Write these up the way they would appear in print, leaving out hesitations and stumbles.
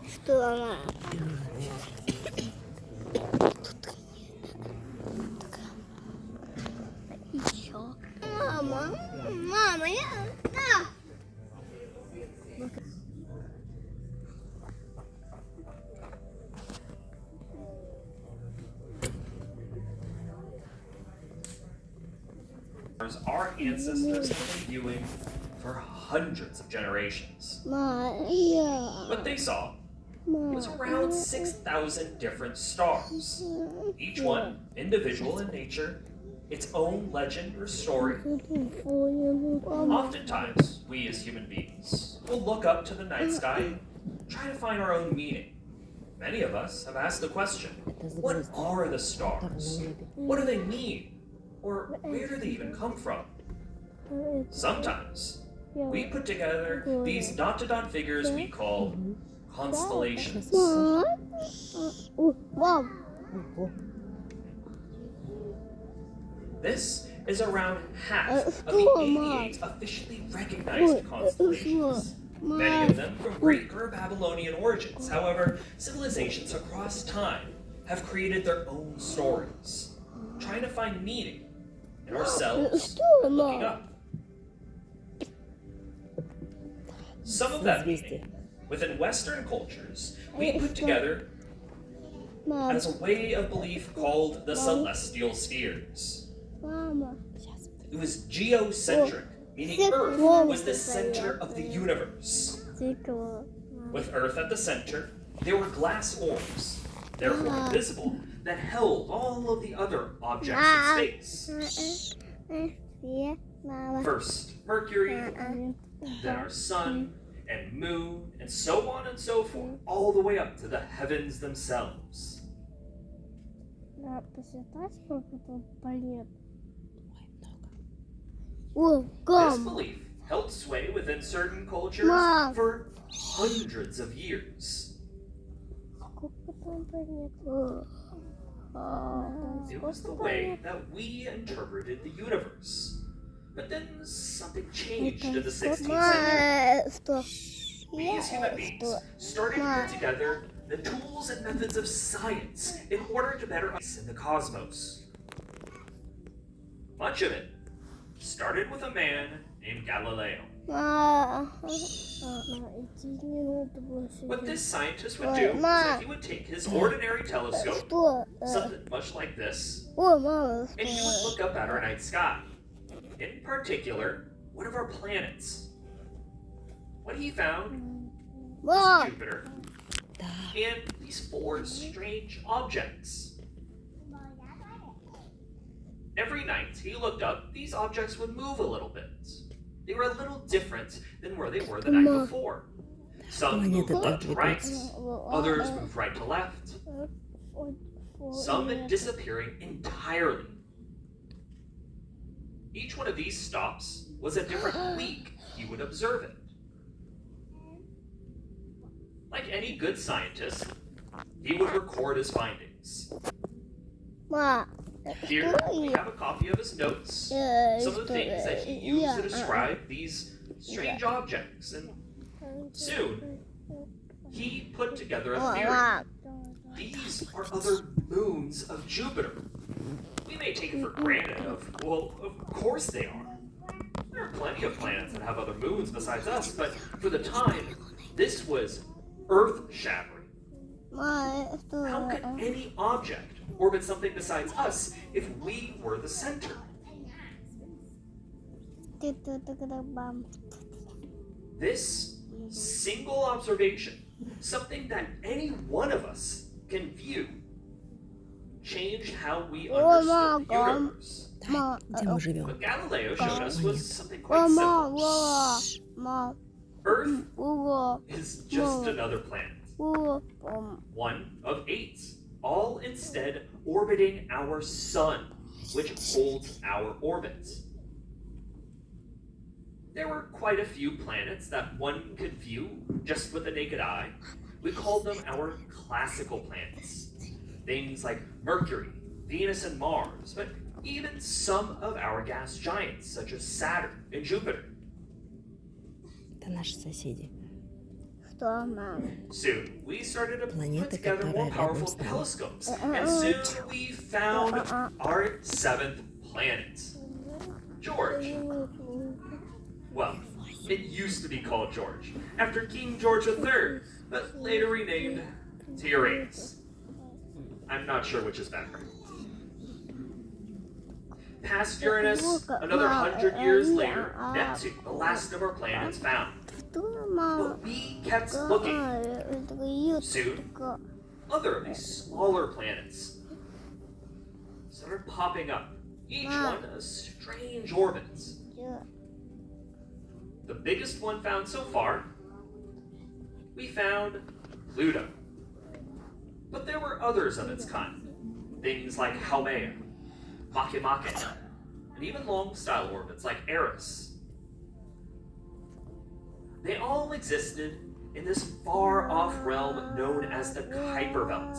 Что она? Еще. Мама, я... Да. Our ancestors have been viewing for hundreds of generations. What they saw was around 6,000 different stars, each one individual in nature, its own legend or story. Oftentimes, we as human beings will look up to the night sky and try to find our own meaning. Many of us have asked the question, what are the stars? What do they mean? Or where do they even come from? Sometimes, we put together these dot-to-dot figures we call constellations. This is around half of the 88 officially recognized constellations. Many of them from Greek or Babylonian origins. However, civilizations across time have created their own stories, trying to find meaning in ourselves and looking up. Some of that meaning, within Western cultures, we put together as a way of belief called the celestial spheres. It was geocentric, meaning Earth was the center of the universe. With Earth at the center, there were glass orbs, therefore invisible, that held all of the other objects in space. First, Mercury, then our sun and moon, and so on and so forth, all the way up to the heavens themselves. This belief held sway within certain cultures for hundreds of years. It was the way that we interpreted the universe. But then something changed in the 16th century. We as human beings started to put together the tools and methods of science in order to better understand the cosmos. Much of it started with a man named Galileo. What this scientist would do is that he would take his ordinary telescope, something much like this, and he would look up at our night sky. In particular, one of our planets. What he found was Jupiter and these four strange objects. Every night he looked up, these objects would move a little bit. They were a little different than where they were the night before. Some moved left to right, others moved right to left. Some disappearing entirely. Each one of these stops was a different week he would observe it. Like any good scientist, he would record his findings. Here we have a copy of his notes, some of the things that he used to describe these strange objects, and soon he put together a theory. These are other moons of Jupiter. We may take it for granted of course they are. There are plenty of planets that have other moons besides us, but for the time, this was earth-shattering. How could any object orbit something besides us if we were the center? This single observation, something that any one of us can view, changed how we understood the universe. What Galileo showed us was something quite simple. Earth is just another planet. One of 8, all instead orbiting our sun, which holds our orbit. There were quite a few planets that one could view just with the naked eye. We called them our classical planets. Things like Mercury, Venus, and Mars, but even some of our gas giants, such as Saturn and Jupiter. Это наши соседи. Что, мам? Soon, we started to put Планеты, together more которые powerful рядом с нами. telescopes, and soon we found our seventh planet, George. Well, it used to be called George, after King George III, but later renamed to Uranus. I'm not sure which is better. Past Uranus, another 100 years later, Neptune, the last of our planets found. Что, мам? But we kept looking. Soon, other of these smaller planets started popping up, each one a strange orbit. The biggest one found so far, we found Pluto. But there were others of its kind, things like Haumea, Makemake, and even long-style orbits like Eris. They all existed in this far-off realm known as the Kuiper Belt.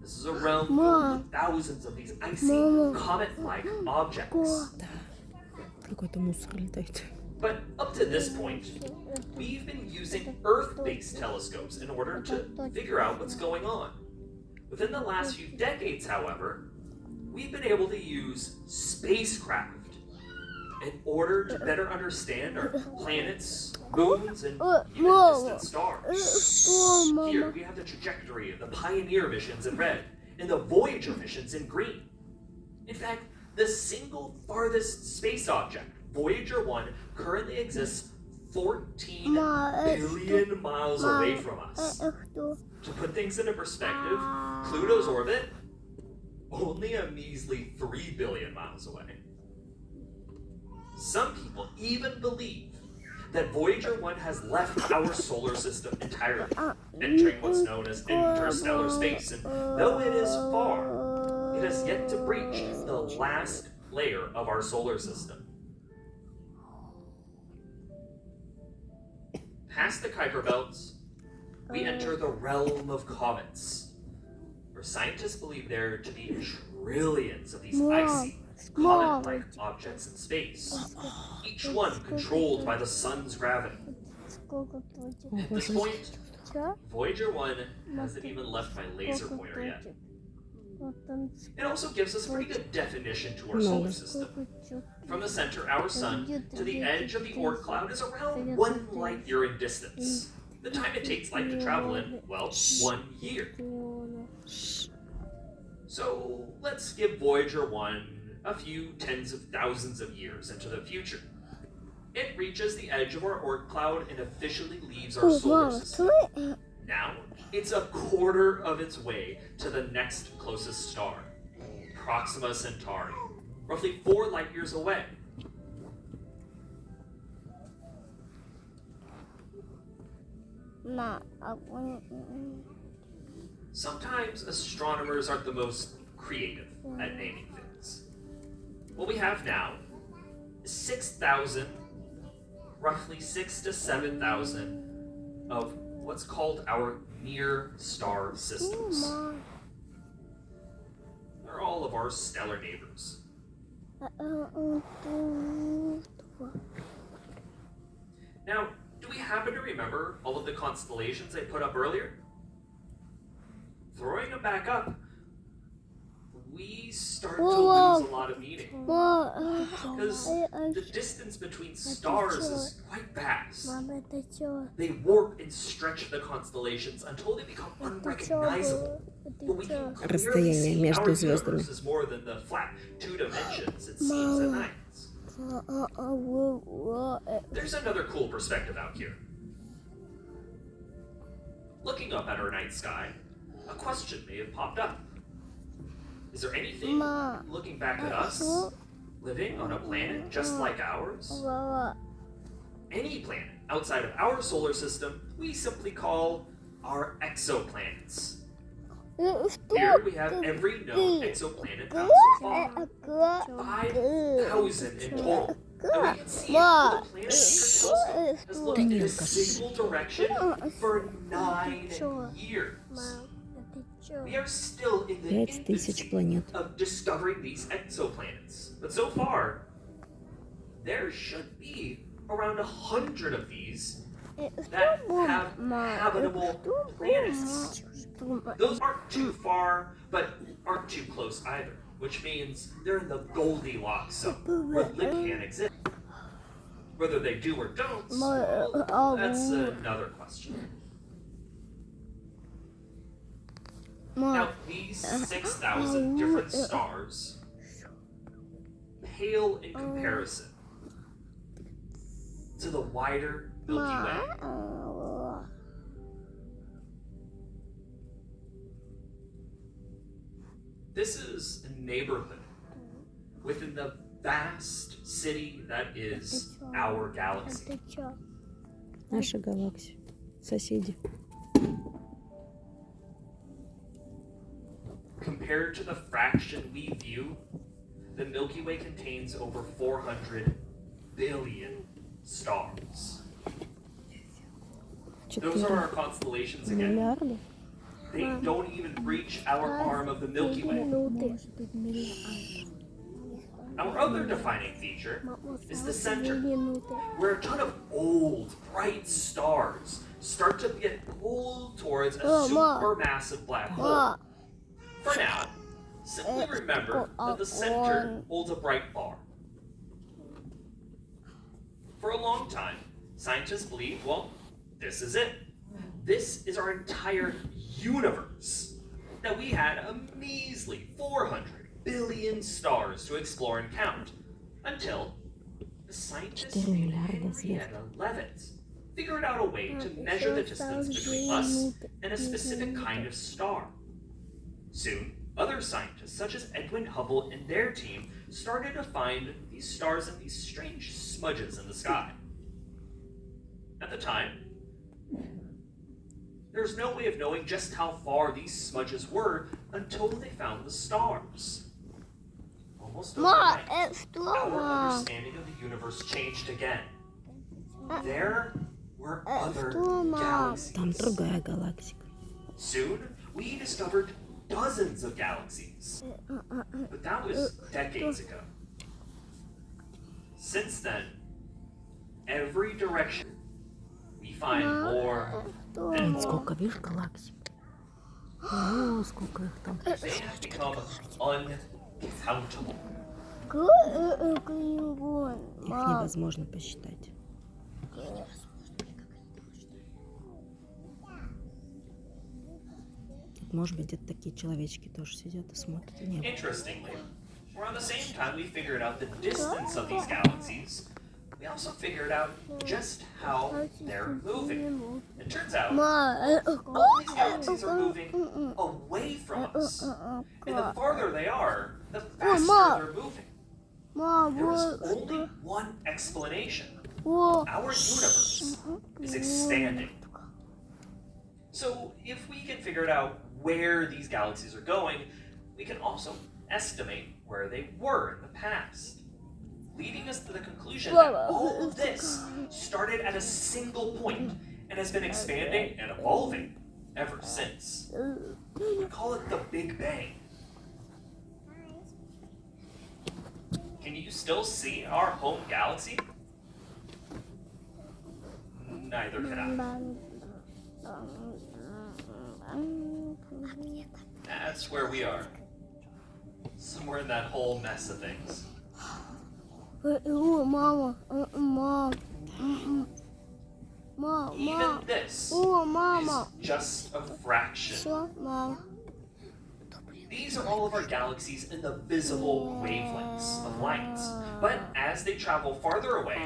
This is a realm filled with thousands of these icy, comet-like objects. Какой-то мусор летает. But up to this point, we've been using Earth-based telescopes in order to figure out what's going on. Within the last few decades, however, we've been able to use spacecraft in order to better understand our planets, moons, and even distant stars. Here we have the trajectory of the Pioneer missions in red and the Voyager missions in green. In fact, the single farthest space object, Voyager 1, currently exists 14 billion miles away from us. To put things into perspective, Pluto's orbit, only a measly 3 billion miles away. Some people even believe that Voyager 1 has left our solar system entirely, entering what's known as interstellar space, and though it is far, it has yet to breach the last layer of our solar system. Past the Kuiper Belts, we enter the realm of comets, where scientists believe there to be trillions of these icy, comet-like objects in space, each one controlled by the sun's gravity. At this point, Voyager 1 hasn't even left my laser pointer yet. It also gives us a pretty good definition to our solar system. From the center, our sun, to the edge of the Oort cloud is around 1 light year in distance. The time it takes light to travel in, well, 1 year. So let's give Voyager 1 a few tens of thousands of years into the future. It reaches the edge of our Oort cloud and officially leaves our solar system. Now, it's a quarter of its way to the next closest star, Proxima Centauri, roughly 4 light years away. Sometimes astronomers aren't the most creative at naming things. What we have now is 6,000, roughly 6 to 7,000 of what's called our near-star systems. They're all of our stellar neighbors. Now, do we happen to remember all of the constellations I put up earlier? Throwing them back up, we start to lose a lot of meaning. Because the distance between stars is quite vast. They warp and stretch the constellations until they become unrecognizable. But we can clearly see our universe is more than the flat 2 dimensions it seems at night. There's another cool perspective out here. Looking up at our night sky, a question may have popped up. Is there anything looking back at us, living on a planet just like ours? Any planet outside of our solar system, we simply call our exoplanets. Here we have every known exoplanet found so far, 5,000 in total. And we can see how the planetary telescope has looked in a single direction for 9 years. We are still in the 5000 infancy планет. of discovering these exoplanets. But so far, there should be around 100 of these that have habitable planets. Those aren't too far, but aren't too close either, which means they're in the Goldilocks zone, where life can exist. Whether they do or don't, well, that's another question. Now, these 6,000 different stars pale in comparison to the wider Milky Way. This is a neighborhood within the vast city that is our galaxy. Наша галаксия. Соседи. Compared to the fraction we view, the Milky Way contains over 400 billion stars. Those are our constellations again. Миллиарды? They don't even reach our arm of the Milky Way. Our other defining feature is the center, where a ton of old, bright stars start to get pulled towards a supermassive black hole. For now, simply remember that the center holds a bright bar. For a long time, scientists believed, well, this is it. This is our entire universe. That we had a measly 400 billion stars to explore and count, until the scientists named Henrietta Leavitt figured out a way to measure the distance between us and a specific kind of star. Soon, other scientists, such as Edwin Hubble and their team, started to find these stars in these strange smudges in the sky. At the time, there's no way of knowing just how far these smudges were until they found the stars. Almost overnight, our understanding of the universe changed again. There were other Там galaxies. другая галактика. Soon, we discovered dozens of galaxies. But that was decades ago. Since then, every direction, we find more and more. Сколько, видишь, галактик? О, сколько их там. They have become uncountable. Их невозможно посчитать. Может быть, где-то такие человечки тоже сидят и смотрят небо. Interestingly, around the same time we figured out the distance of these galaxies, we also figured out just how they're moving. It turns out all these galaxies are moving away from us. And the farther they are, the faster they're moving. There is only one explanation. Our universe is expanding. So if we can figure out where these galaxies are going, we can also estimate where they were in the past, leading us to the conclusion that all of this started at a single point and has been expanding and evolving ever since. We call it the Big Bang. Can you still see our home galaxy? Neither can I. That's where we are. Somewhere in that whole mess of things. Even this is just a fraction. These are all of our galaxies in the visible wavelengths of light. But as they travel farther away,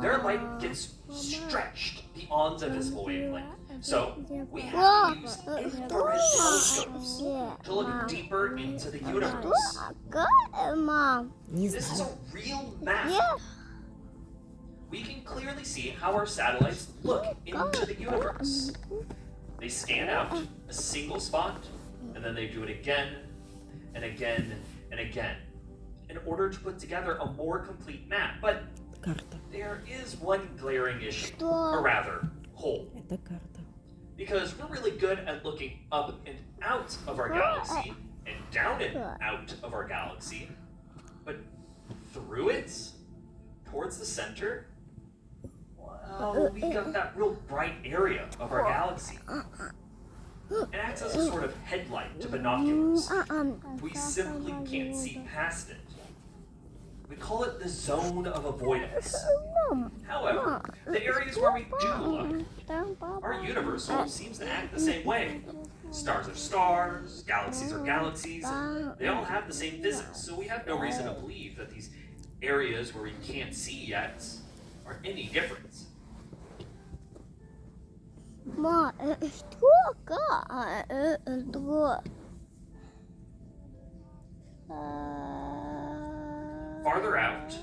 their light gets stretched beyond the visible wavelength. So we have to use infrared telescopes to look deeper into the universe. This is a real map. We can clearly see how our satellites look into the universe. They scan out a single spot, and then they do it again, and again, and again, in order to put together a more complete map. But Карта. there is one glaring issue, or rather, hole. Это карта. Because we're really good at looking up and out of our galaxy, and down and out of our galaxy, but through it, towards the center, we got that real bright area of our galaxy. It acts as a sort of headlight to binoculars. We simply can't see past it. We call it the zone of avoidance. However, the areas where we do look, our universe seems to act the same way. Stars are stars, galaxies are galaxies, and they all have the same physics, so we have no reason to believe that these areas where we can't see yet are any different. Farther out,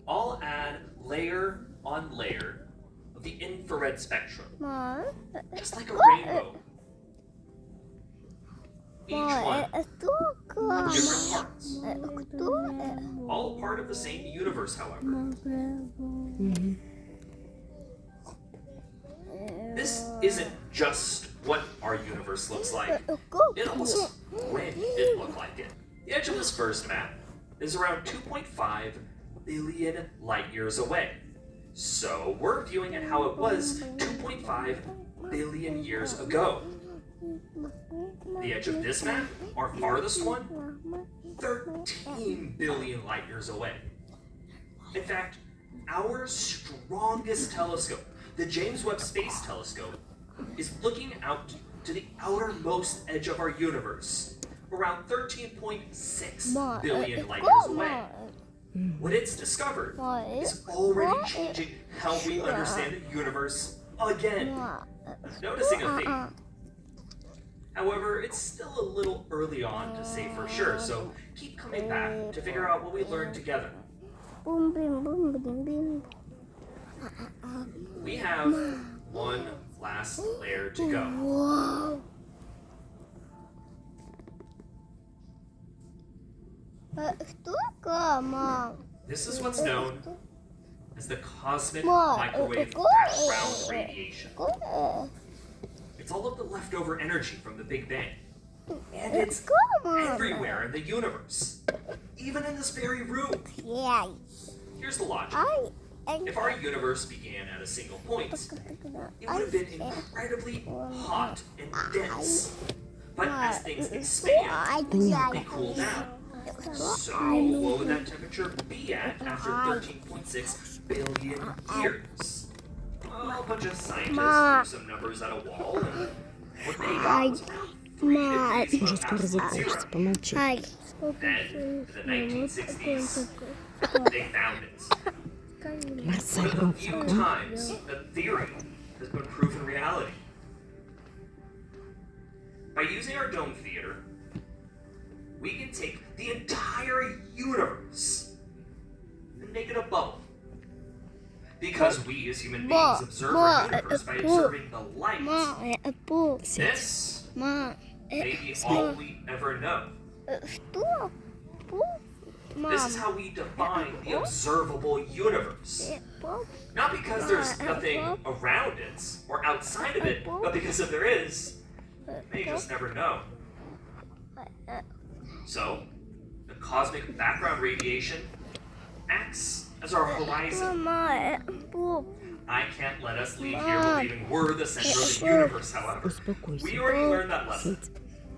I'll add layer on layer of the infrared spectrum, just like a rainbow. Each one, different parts. All part of the same universe, however. This isn't just what our universe looks like. It also when it looked like it. The edge of this first map is around 2.5 billion light years away. So we're viewing it how it was 2.5 billion years ago. The edge of this map, our farthest one, 13 billion light years away. In fact, our strongest telescope, the James Webb Space Telescope, is looking out to the outermost edge of our universe, around 13.6 billion light years away. What it's discovered is already changing how we understand the universe again. Noticing a theme. However, it's still a little early on to say for sure, so keep coming back to figure out what we learned together. We have one last layer to go. This is what's known as the cosmic microwave background radiation. It's all of the leftover energy from the Big Bang. And it's everywhere in the universe, even in this very room. Here's the logic. If our universe began at a single point, it would have been incredibly hot and dense. But as things expand, they cool down. So what would that temperature be at after 13.6 billion years? Well, a bunch of scientists threw some numbers at a wall, and what they got was about 3 degrees above zero. Then, in the 1960s, they found it. One of the few times that theory has been proven reality. By using our dome theater, we can take the entire universe and make it a bubble. Because we as human beings observe our universe by observing the light. This may be all we ever know. This is how we define the observable universe. Not because there's nothing around it or outside of it, but because if there is, we may just never know. So, the cosmic background radiation acts as our horizon. I can't let us leave here believing we're the center of the universe, however. We already learned that lesson.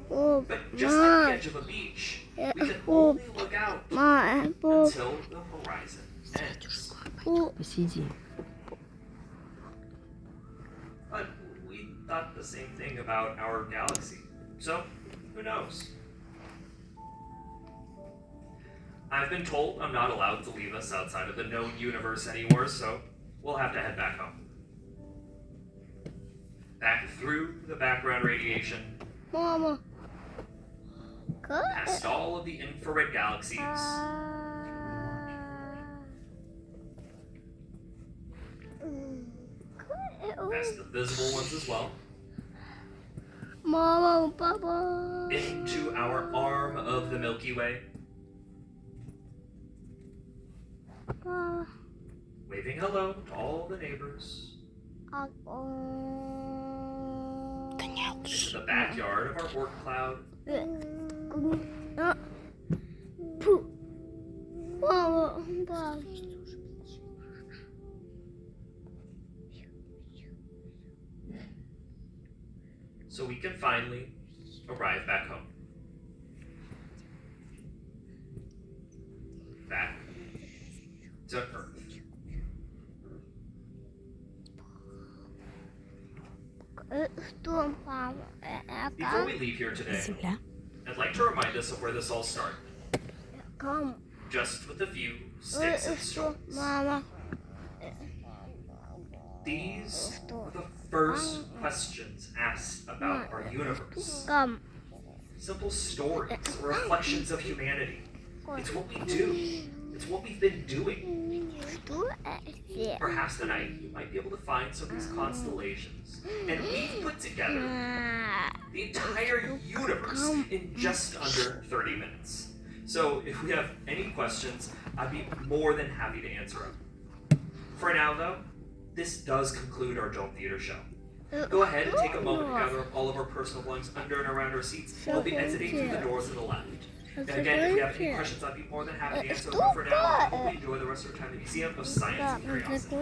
But just like the edge of a beach, we can only look out until the horizon ends. But we thought the same thing about our galaxy. So, who knows? I've been told I'm not allowed to leave us outside of the known universe anymore, so we'll have to head back home. Back through the background radiation. Mama. Past all of the infrared galaxies. Past the visible ones as well. Mama, Papa. Into our arm of the Milky Way. Waving hello to all the neighbors. Into the backyard of our work cloud. so we can finally arrive back home. Back to Earth. Before we leave here today, I'd like to remind us of where this all started. Just with a few sticks and stones. These were the first questions asked about our universe. Simple stories, or reflections of humanity. It's what we do. It's what we've been doing. Perhaps tonight you might be able to find some of these constellations. And we've put together the entire universe in just under 30 minutes. So if we have any questions, I'd be more than happy to answer them. For now though, this does conclude our Dome Theater show. Go ahead and take a moment to gather up all of our personal belongings under and around our seats. We'll be exiting through the doors to the left. And again, if you have any questions, I'd be more than happy to answer them. For now, I hope you enjoy the rest of your time at the Museum of Science and Curiosity.